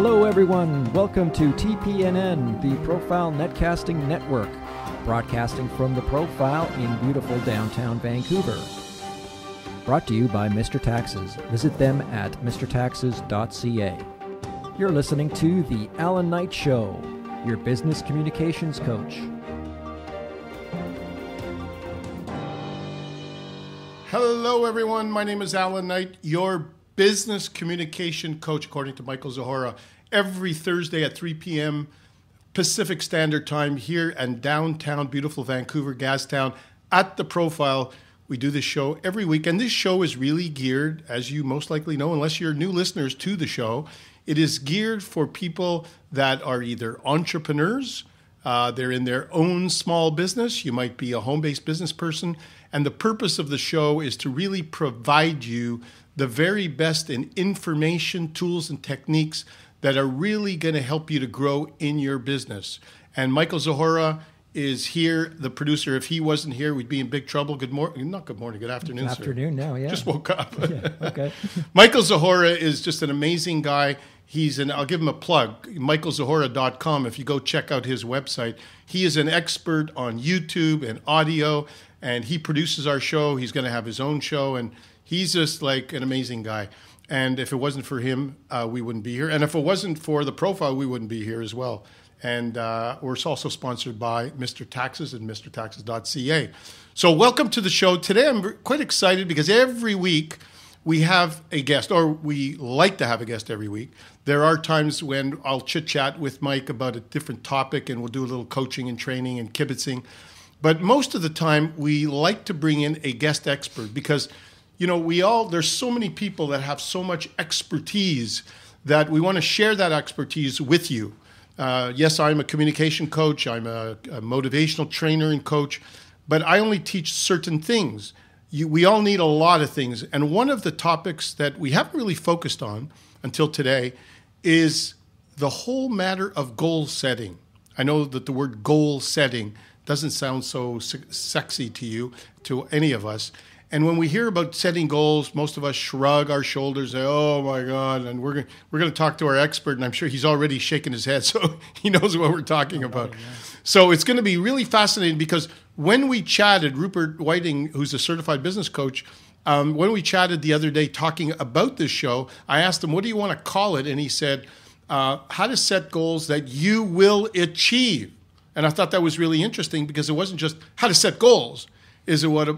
Hello everyone, welcome to TPNN, the Profile Netcasting Network, broadcasting from the Profile in beautiful downtown Vancouver. Brought to you by Mr. Taxes. Visit them at mrtaxes.ca. You're listening to The Allan Knight Show, your business communications coach. Hello everyone, my name is Allan Knight, your business communication coach, according to Michael Zahora, every Thursday at 3 p.m. Pacific Standard Time here in downtown, beautiful Vancouver, Gastown, at the Profile. We do this show every week, and this show is really geared, as you most likely know, unless you're new listeners to the show, it is geared for people that are either entrepreneurs, they're in their own small business, you might be a home-based business person, and the purpose of the show is to really provide you the very best in information, tools, and techniques that are really going to help you to grow in your business. And Michael Zahora is here, the producer. If he wasn't here, we'd be in big trouble. Good morning, not good morning, good afternoon, Good afternoon sir. now, yeah. Just woke up. Yeah, okay. Michael Zahora is just an amazing guy. I'll give him a plug, michaelzahora.com. If you go check out his website, he is an expert on YouTube and audio, and he produces our show. He's going to have his own show, and he's just like an amazing guy. And if it wasn't for him, we wouldn't be here. And if it wasn't for the Profile, we wouldn't be here as well. And we're also sponsored by Mr. Taxes and mrtaxes.ca. So welcome to the show. Today I'm quite excited because every week we have a guest, or we like to have a guest every week. There are times when I'll chit-chat with Mike about a different topic and we'll do a little coaching and training and kibitzing. But most of the time we like to bring in a guest expert because there's so many people that have so much expertise that we want to share that expertise with you. Yes, I'm a communication coach. I'm a motivational trainer and coach, but I only teach certain things. We all need a lot of things. And one of the topics that we haven't really focused on until today is the whole matter of goal setting. I know that the word goal setting doesn't sound so sexy to you, to any of us. And when we hear about setting goals, most of us shrug our shoulders, say, oh my God, and we're going to talk to our expert, and I'm sure he's already shaking his head, so he knows what we're talking about. Yeah. So it's going to be really fascinating because when we chatted, Rupert Whiting, who's a certified business coach, when we chatted the other day talking about this show, I asked him, what do you want to call it? And he said, how to set goals that you will achieve. And I thought that was really interesting because it wasn't just how to set goals.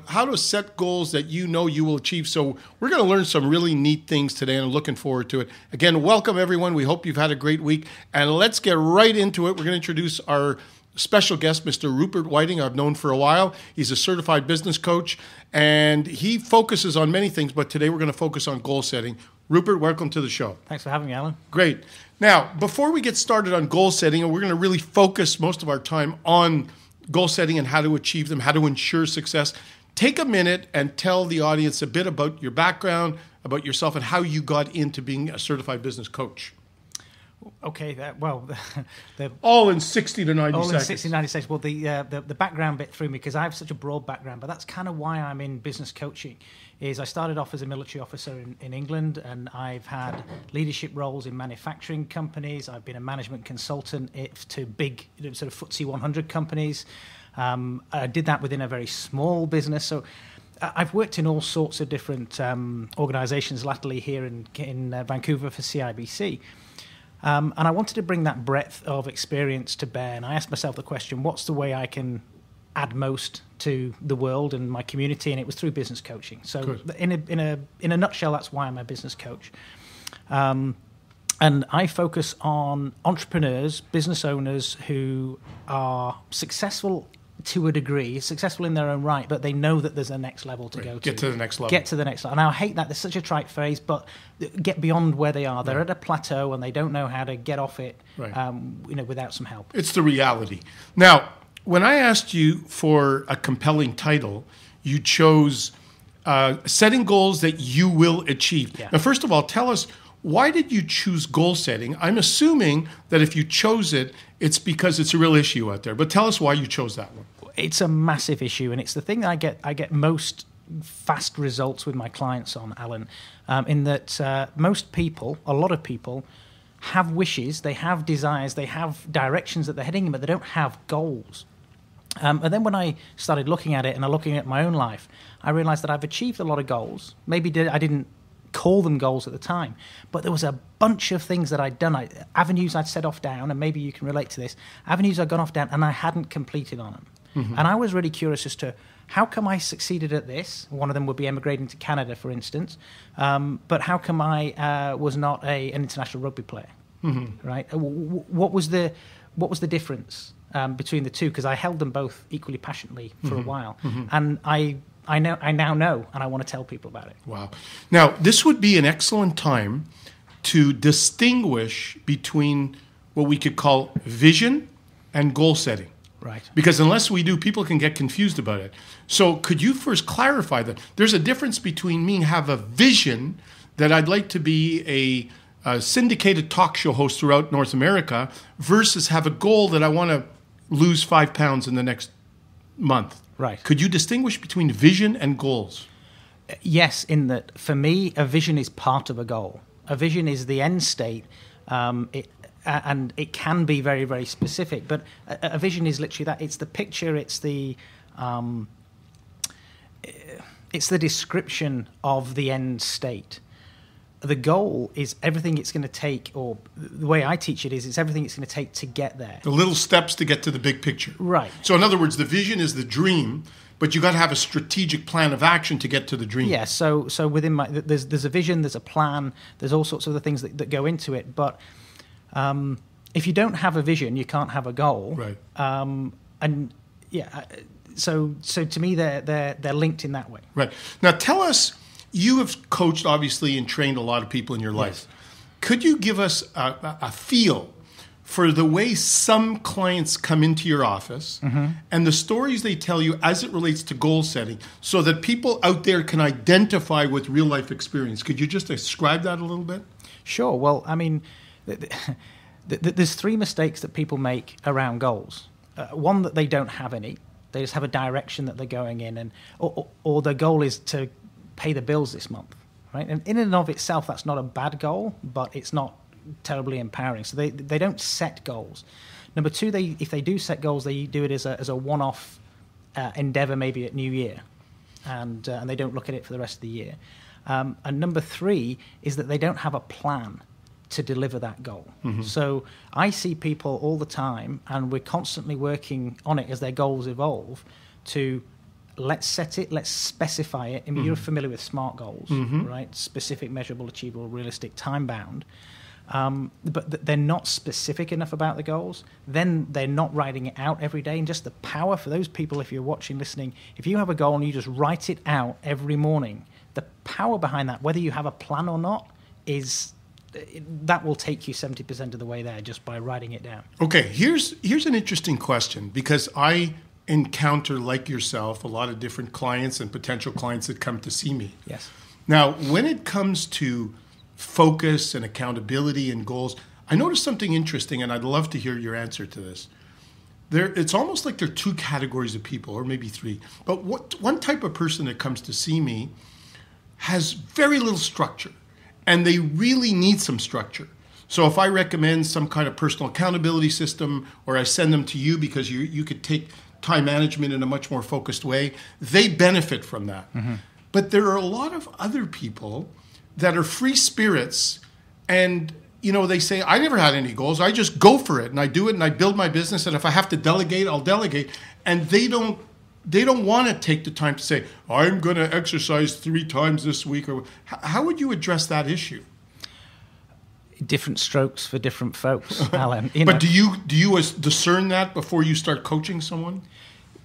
How to set goals that you know you will achieve. So we're going to learn some really neat things today, and I'm looking forward to it. Again, welcome everyone. We hope you've had a great week. And let's get right into it. We're going to introduce our special guest, Mr. Rupert Whiting. I've known for a while. He's a certified business coach, and he focuses on many things, but today we're going to focus on goal setting. Rupert, welcome to the show. Thanks for having me, Allan. Great. Now, before we get started on goal setting, and we're going to really focus most of our time on goal setting and how to achieve them, how to ensure success. Take a minute and tell the audience a bit about your background, about yourself, and how you got into being a certified business coach. Okay, all in 60 to 90 seconds. All in 60 to 90 seconds. Well, the background bit threw me because I have such a broad background, but that's kind of why I'm in business coaching. I started off as a military officer in England, and I've had leadership roles in manufacturing companies. I've been a management consultant to big sort of FTSE 100 companies. I did that within a very small business. So I've worked in all sorts of different organizations latterly here in Vancouver for CIBC. And I wanted to bring that breadth of experience to bear. And I asked myself the question, what's the way I can add most to the world and my community? And it was through business coaching. So good. In a nutshell, that's why I'm a business coach. And I focus on entrepreneurs, business owners who are successful to a degree, successful in their own right, but they know that there's a next level to go to. Get to the next level. Get to the next level. And I hate that. There's such a trite phrase, but get beyond where they are. They're at a plateau and they don't know how to get off it without some help. It's the reality. Now, when I asked you for a compelling title, you chose setting goals that you will achieve. Yeah. Now, first of all, tell us, why did you choose goal setting? I'm assuming that if you chose it, it's because it's a real issue out there. But tell us why you chose that one. It's a massive issue, and it's the thing that I get most fast results with my clients on, Allan, in that most people, a lot of people, have wishes, they have desires, they have directions that they're heading in, but they don't have goals. And then when I started looking at it and looking at my own life, I realized that I've achieved a lot of goals. Maybe I didn't call them goals at the time, but there was a bunch of things that I'd done, avenues I'd set off down, and maybe you can relate to this, avenues I'd gone off down and I hadn't completed on them. Mm-hmm. And I was really curious as to how come I succeeded at this. One of them would be emigrating to Canada, for instance, but how come I was not an international rugby player, mm-hmm. right? What was the difference between the two? Because I held them both equally passionately for a while, and I now know, and I want to tell people about it. Wow. Now, this would be an excellent time to distinguish between what we could call vision and goal setting. Right. Because unless we do, people can get confused about it. So could you first clarify that? There's a difference between me have a vision that I'd like to be a syndicated talk show host throughout North America versus have a goal that I want to lose 5 pounds in the next month. Right. Could you distinguish between vision and goals? Yes, in that for me, a vision is part of a goal. A vision is the end state. And it can be very, very specific, but a vision is literally that. It's the picture. It's the description of the end state. The goal is everything it's going to take, or the way I teach it is, it's everything it's going to take to get there. The little steps to get to the big picture. Right. So in other words, the vision is the dream, but you got to have a strategic plan of action to get to the dream. Yeah. So within there's a vision, there's a plan, there's all sorts of other things that go into it, but. If you don't have a vision, you can't have a goal. Right. And yeah, so to me, they're linked in that way. Right. Now, tell us. You have coached, obviously, and trained a lot of people in your life. Yes. Could you give us a feel for the way some clients come into your office mm-hmm. and the stories they tell you as it relates to goal setting, so that people out there can identify with real life experience? Could you just describe that a little bit? Sure. Well, I mean. There's 3 mistakes that people make around goals. One, that they don't have any. They just have a direction that they're going in, or their goal is to pay the bills this month, right? And in and of itself, that's not a bad goal, but it's not terribly empowering. So they don't set goals. Number 2, if they do set goals, they do it as a one-off endeavor, maybe at New Year, and they don't look at it for the rest of the year. And number 3 is that they don't have a plan to deliver that goal. Mm-hmm. So I see people all the time, and we're constantly working on it as their goals evolve, to let's set it, let's specify it. I mean, mm-hmm. you're familiar with SMART goals, mm-hmm. right? Specific, measurable, achievable, realistic, time-bound. But they're not specific enough about the goals. Then they're not writing it out every day. And just the power for those people, if you're watching, listening, if you have a goal and you just write it out every morning, the power behind that, whether you have a plan or not, is... that will take you 70% of the way there just by writing it down. Okay, here's an interesting question, because I encounter, like yourself, a lot of different clients and potential clients that come to see me. Yes. Now, when it comes to focus and accountability and goals, I noticed something interesting, and I'd love to hear your answer to this. It's almost like there are 2 categories of people, or maybe 3. But one type of person that comes to see me has very little structure. And they really need some structure. So if I recommend some kind of personal accountability system, or I send them to you because you could take time management in a much more focused way, they benefit from that. Mm-hmm. But there are a lot of other people that are free spirits, and they say, I never had any goals. I just go for it, and I do it, and I build my business, and if I have to delegate, I'll delegate. And they don't want to take the time to say, I'm going to exercise 3 times this week. Or how would you address that issue? Different strokes for different folks, Allan. But do you discern that before you start coaching someone?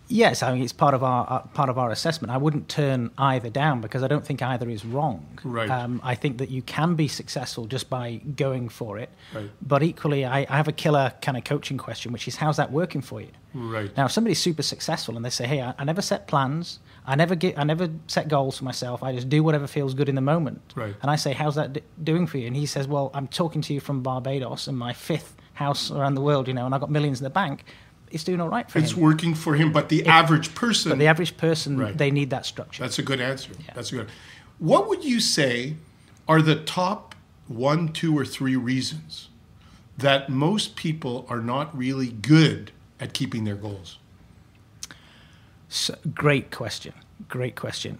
Yes, I mean, it's part of our assessment. I wouldn't turn either down, because I don't think either is wrong. Right. I think that you can be successful just by going for it. Right. But equally, I have a killer kind of coaching question, which is, how's that working for you? Right. Now, if somebody's super successful and they say, hey, I never set plans, I never set goals for myself, I just do whatever feels good in the moment. Right. And I say, how's that doing for you? And he says, well, I'm talking to you from Barbados and my 5th house around the world, and I've got millions in the bank. It's doing all right for him. It's working for him, but the average person... But the average person, right. They need that structure. That's a good answer. Yeah. That's good. What would you say are the top 1, 2, or 3 reasons that most people are not really good at keeping their goals? So, great question.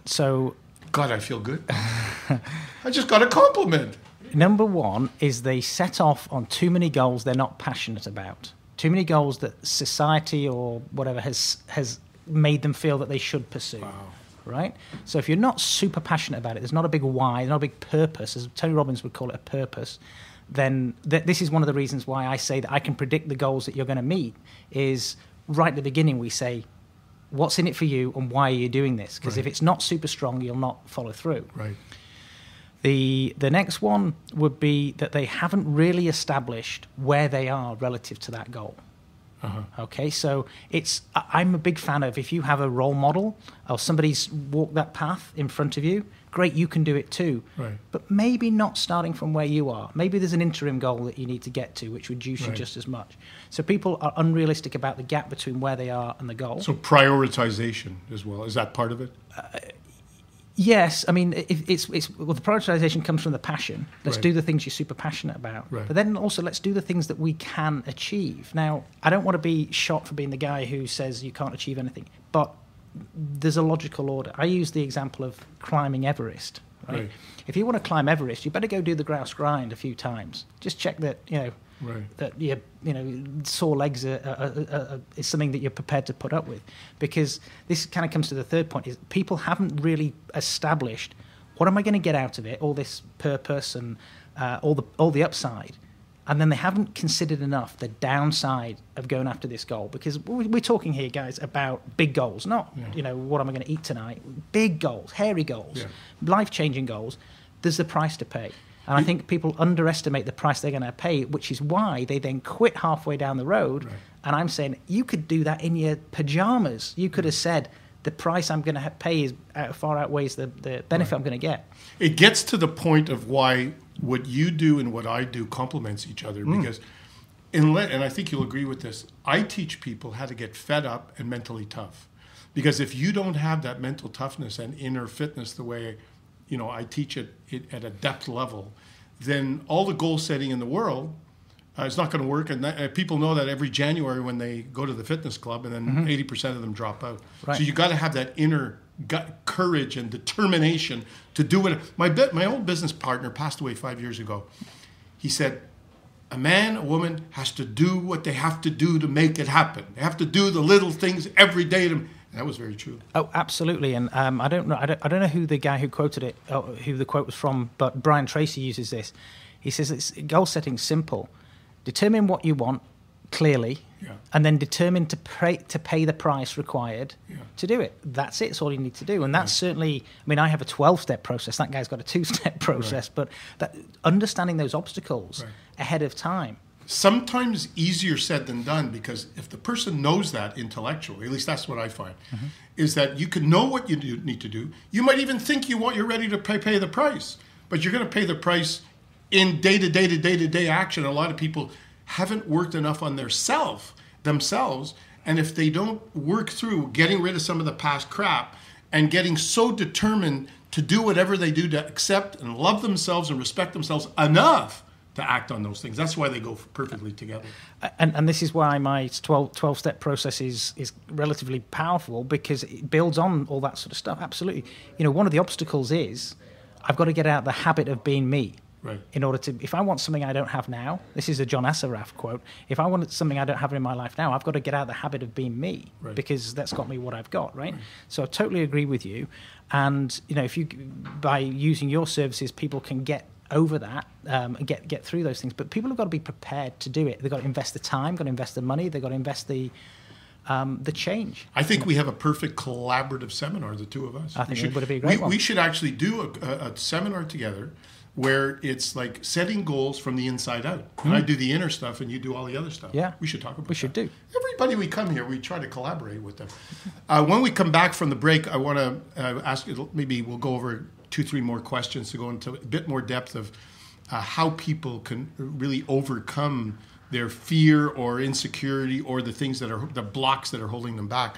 So, God, I feel good. I just got a compliment. Number one is they set off on too many goals they're not passionate about. Too many goals that society or whatever has made them feel that they should pursue. Wow. Right? So if you're not super passionate about it, there's not a big why, not a big purpose, as Tony Robbins would call it, a purpose, then this is one of the reasons why I say that I can predict the goals that you're going to meet, is right at the beginning we say, what's in it for you and why are you doing this? Because if it's not super strong, you'll not follow through. Right. The next one would be that they haven't really established where they are relative to that goal. Okay, so I'm a big fan of, if you have a role model or somebody's walked that path in front of you, great, you can do it too. Right. But maybe not starting from where you are. Maybe there's an interim goal that you need to get to, which reduces you just as much. So people are unrealistic about the gap between where they are and the goal. So prioritization as well, is that part of it? Yes, I mean, it's the prioritization comes from the passion. Let's do the things you're super passionate about. Right. But then also let's do the things that we can achieve. Now, I don't want to be shot for being the guy who says you can't achieve anything, but there's a logical order. I use the example of climbing Everest. Right? If you want to climb Everest, you better go do the grouse grind a few times. Just check that, that your sore legs is something that you're prepared to put up with, because this kind of comes to the third point: is people haven't really established what am I going to get out of it, all this purpose and all the upside, and then they haven't considered enough the downside of going after this goal. Because we're talking here, guys, about big goals, not what am I going to eat tonight? Big goals, hairy goals, life-changing goals. There's the price to pay. And I think people underestimate the price they're going to pay, which is why they then quit halfway down the road. Right. And I'm saying, you could do that in your pajamas. You could have said, the price I'm going to pay is far outweighs the benefit I'm going to get. It gets to the point of why what you do and what I do complements each other. Because, and I think you'll agree with this, I teach people how to get fed up and mentally tough. Because if you don't have that mental toughness and inner fitness the way I teach it at a depth level, then all the goal setting in the world is not going to work. And people know that every January when they go to the fitness club, and then 80% of them drop out. Right. So you got to have that inner gut courage and determination to do it. My old business partner passed away 5 years ago. He said, a man, a woman has to do what they have to do to make it happen. They have to do the little things every day to. That was very true. Oh, absolutely. And I don't know who the guy who quoted it, who the quote was from, but Brian Tracy uses this. He says it's goal setting simple. Determine what you want clearly, and then determine to pay the price required to do it. That's it. It's all you need to do. And that's certainly, I have a 12-step process. That guy's got a 2-step process. But understanding those obstacles ahead of time. Sometimes easier said than done, because if the person knows that intellectually, at least that's what I find, is that you can know what you need to do. You might even think you're ready to pay the price, but you're going to pay the price in day-to-day action. A lot of people haven't worked enough on themselves, and if they don't work through getting rid of some of the past crap and getting so determined to do whatever they do to accept and love themselves and respect themselves enough to act on those things. That's why they go perfectly together. And this is why my 12-step process is relatively powerful, because it builds on all that sort of stuff. Absolutely. One of the obstacles is I've got to get out the habit of being me. Right. In order to, if I want something I don't have now, this is a John Assaraf quote, if I want something I don't have in my life now, I've got to get out the habit of being me, because that's got me what I've got, right? So I totally agree with you. And, if you, by using your services, people can get over that, get through those things. But people have got to be prepared to do it. They've got to invest the time, got to invest the money, they've got to invest the change. I think we have a perfect collaborative seminar, the two of us. I think it would be a great one. We should actually do a seminar together where it's like setting goals from the inside out. And I do the inner stuff and you do all the other stuff. Yeah. We should talk about that. We should do. Everybody we come here, we try to collaborate with them. When we come back from the break, I want to ask you, maybe we'll go over 2-3 more questions to go into a bit more depth of how people can really overcome their fear or insecurity or the things that are the blocks that are holding them back.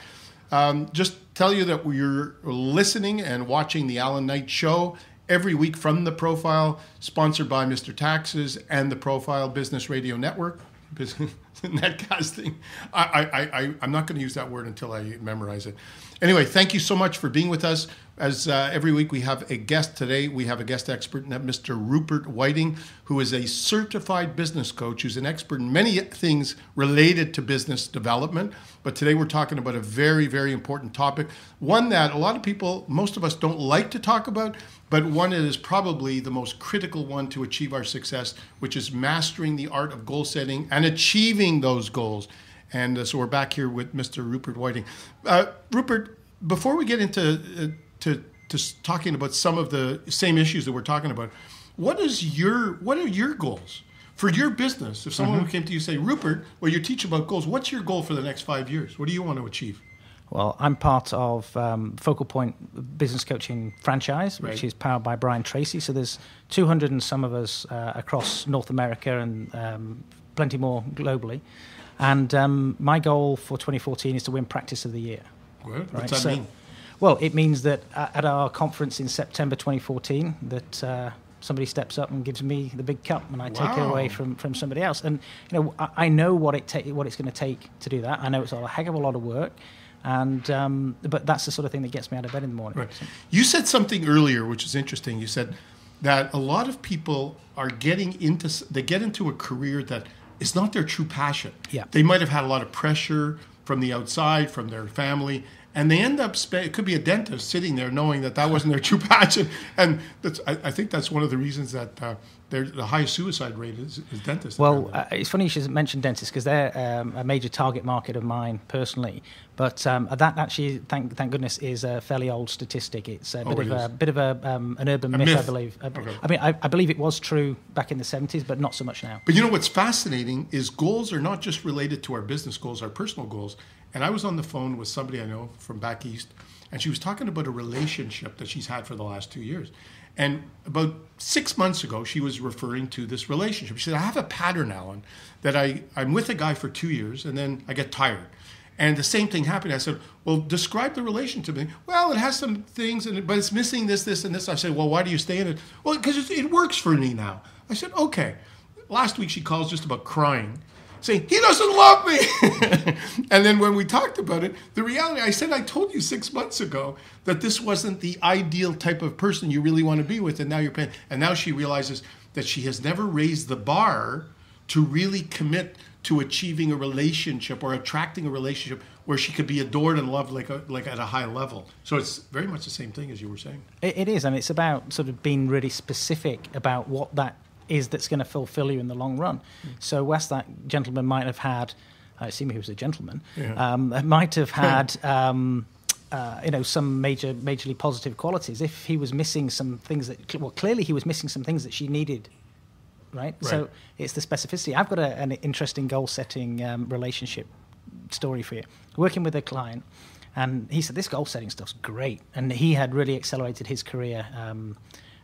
Just tell you that you're listening and watching the Allan Knight Show. every week from The Profile, sponsored by Mr. Taxes and the Profile Business Radio Network. Business netcasting. I'm not going to use that word until I memorize it. Anyway, thank you so much for being with us. As every week we have a guest. Today we have a guest expert, Mr. Rupert Whiting, who is a certified business coach who's an expert in many things related to business development. But today we're talking about a very, very important topic, one that a lot of people, most of us don't like to talk about, but one that is probably the most critical one to achieve our success, which is mastering the art of goal setting and achieving those goals. And so we're back here with Mr. Rupert Whiting. Rupert, before we get into to talking about some of the same issues that we're talking about, what are your goals for your business? If someone came to you and say, Rupert, well, you teach about goals, what's your goal for the next 5 years? What do you want to achieve? Well, I'm part of Focal Point Business Coaching franchise, which is powered by Brian Tracy. So there's 200 and some of us across North America and plenty more globally. And my goal for 2014 is to win Practice of the Year. Good. What's that mean? Well, it means that at our conference in September 2014, that somebody steps up and gives me the big cup, and I take it away from somebody else. And I know what it's going to take to do that. I know it's a heck of a lot of work. And but that's the sort of thing that gets me out of bed in the morning. Right. You said something earlier, which is interesting. You said that a lot of people are get into a career that is not their true passion. Yeah. They might have had a lot of pressure from the outside, from their family, and they end up it could be a dentist sitting there knowing that wasn't their true passion. And I think that's one of the reasons that the highest suicide rate is dentists. Well, it's funny you should mention dentists because they're a major target market of mine personally. But that actually, thank goodness, is a fairly old statistic. It's a bit of an urban myth, I believe. Okay. I mean, I believe it was true back in the 70s, but not so much now. But you know what's fascinating is goals are not just related to our business goals, our personal goals. And I was on the phone with somebody I know from back east, and she was talking about a relationship that she's had for the last 2 years. And about 6 months ago, she was referring to this relationship. She said, I have a pattern, Allan, that I'm with a guy for 2 years, and then I get tired. And the same thing happened. I said, well, describe the relationship to me. Well, it has some things, but it's missing this, and this. I said, well, why do you stay in it? Well, because it works for me now. I said, okay. Last week, she calls just about crying, saying, he doesn't love me. And then when we talked about it, the reality, I said, I told you 6 months ago that this wasn't the ideal type of person you really want to be with, and now you're paying. And now she realizes that she has never raised the bar to really commit to achieving a relationship or attracting a relationship where she could be adored and loved like at a high level. So it's very much the same thing as you were saying. It is, and it's about sort of being really specific about what that is that's going to fulfill you in the long run. So Wes, that gentleman might have had, I assume he was a gentleman, might have had some majorly positive qualities. If he was missing some things clearly he was missing some things that she needed, right? So it's the specificity. I've got an interesting goal-setting relationship story for you. Working with a client, and he said, this goal-setting stuff's great. And he had really accelerated his career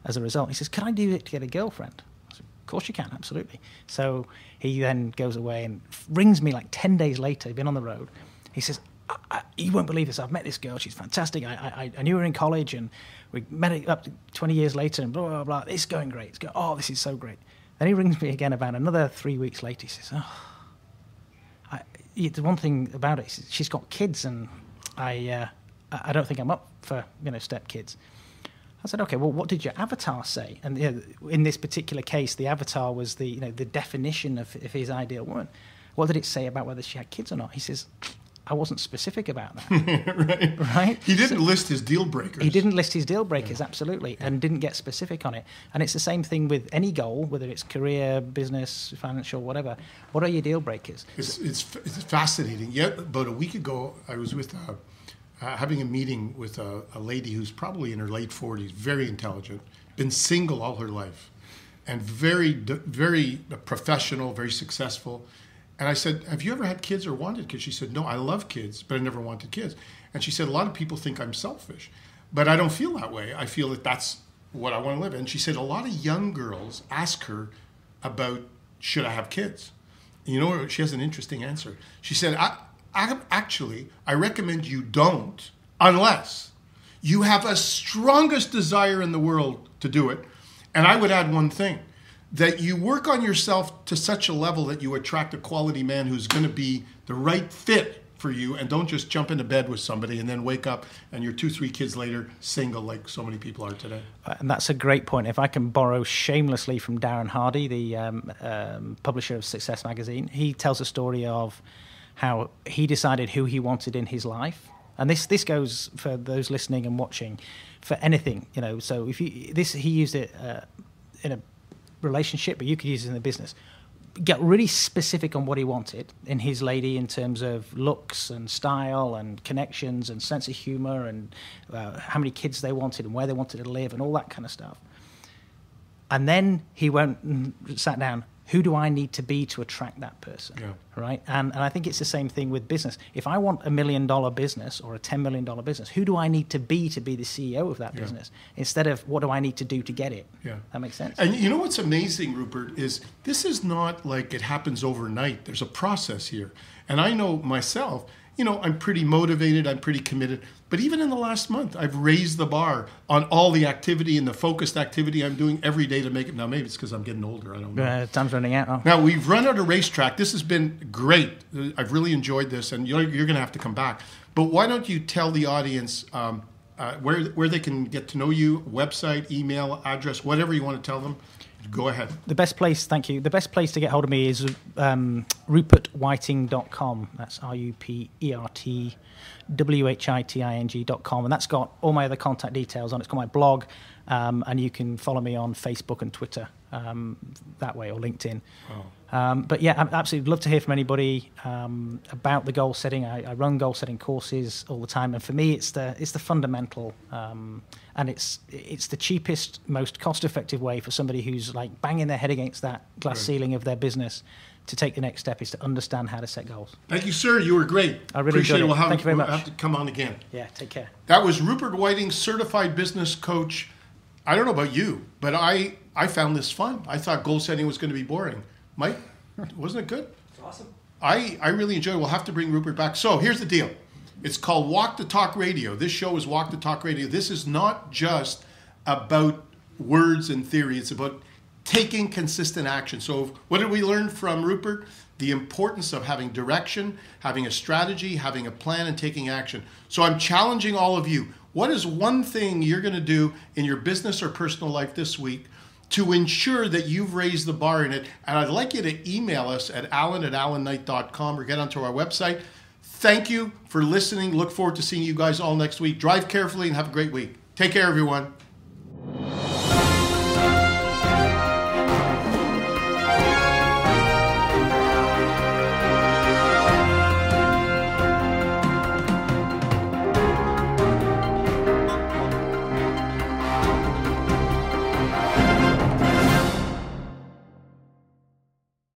as a result. He says, can I do it to get a girlfriend? Of course you can, absolutely. So he then goes away and rings me like 10 days later. He'd been on the road. He says, you won't believe this. I've met this girl. She's fantastic. I knew her in college, and we met up to 20 years later, and blah, blah, blah. It's going great. This is so great. Then he rings me again about another 3 weeks later. He says, the one thing about it is she's got kids, and I don't think I'm up for step kids. I said, okay, well, what did your avatar say? And in this particular case, the avatar was the definition of his ideal woman. What did it say about whether she had kids or not? He says, I wasn't specific about that. Right? He didn't list his deal breakers. He didn't list his deal breakers, absolutely, and didn't get specific on it. And it's the same thing with any goal, whether it's career, business, financial, whatever. What are your deal breakers? It's fascinating. Yet about a week ago, I was with having a meeting with a lady who's probably in her late 40s, very intelligent, been single all her life, and very, very professional, very successful. And I said, have you ever had kids or wanted kids? She said, no, I love kids, but I never wanted kids. And she said, a lot of people think I'm selfish, but I don't feel that way. I feel that that's what I want to live. And she said, a lot of young girls ask her about, should I have kids? You know, she has an interesting answer. She said, actually, I recommend you don't unless You have a strongest desire in the world to do it. And I would add one thing, that you work on yourself to such a level that you attract a quality man who's going to be the right fit for you, and don't just jump into bed with somebody and then wake up and you're 2-3 kids later single like so many people are today. And that's a great point. If I can borrow shamelessly from Darren Hardy, the publisher of Success Magazine, he tells a story of how he decided who he wanted in his life. And this goes for those listening and watching for anything, you know. So if he used it in a relationship, but you could use it in the business. Get really specific on what he wanted in his lady in terms of looks and style and connections and sense of humor and how many kids they wanted and where they wanted to live and all that kind of stuff. And then he went and sat down. Who do I need to be to attract that person? Yeah. Right? And I think it's the same thing with business. If I want $1 million business or a $10 million business, who do I need to be the CEO of that business? Instead of what do I need to do to get it? Yeah. That makes sense? And you know what's amazing, Rupert, is this is not like it happens overnight. There's a process here. And I know myself, you know, I'm pretty motivated, I'm pretty committed. But even in the last month, I've raised the bar on all the activity and the focused activity I'm doing every day to make it. Now, maybe it's because I'm getting older. I don't know. Time's running out. Oh. Now, we've run out of racetrack. This has been great. I've really enjoyed this, and you're going to have to come back. But why don't you tell the audience where they can get to know you, website, email, address, whatever you want to tell them. Go ahead. The best place, thank you. The best place to get hold of me is rupertwhiting.com. That's RUPERTWHITING.com. And that's got all my other contact details on it. It's got my blog, and you can follow me on Facebook and Twitter that way, or LinkedIn. Wow. But yeah, I'd absolutely love to hear from anybody about the goal setting. I run goal setting courses all the time, and for me, it's the fundamental, and it's the cheapest, most cost effective way for somebody who's like banging their head against that glass ceiling of their business to take the next step is to understand how to set goals. Thank you, sir. You were great. I really appreciate it. Thank you very much. We'll have to come on again. Yeah, take care. That was Rupert Whiting, certified business coach. I don't know about you, but I found this fun. I thought goal setting was going to be boring. Mike, wasn't it good? It's awesome. I really enjoyed it. We'll have to bring Rupert back. So here's the deal. It's called Walk the Talk Radio. This show is Walk the Talk Radio. This is not just about words and theory. It's about taking consistent action. So what did we learn from Rupert? The importance of having direction, having a strategy, having a plan, and taking action. So I'm challenging all of you. What is one thing you're going to do in your business or personal life this week to ensure that you've raised the bar in it? And I'd like you to email us at allan@allanknight.com or get onto our website. Thank you for listening. Look forward to seeing you guys all next week. Drive carefully and have a great week. Take care, everyone.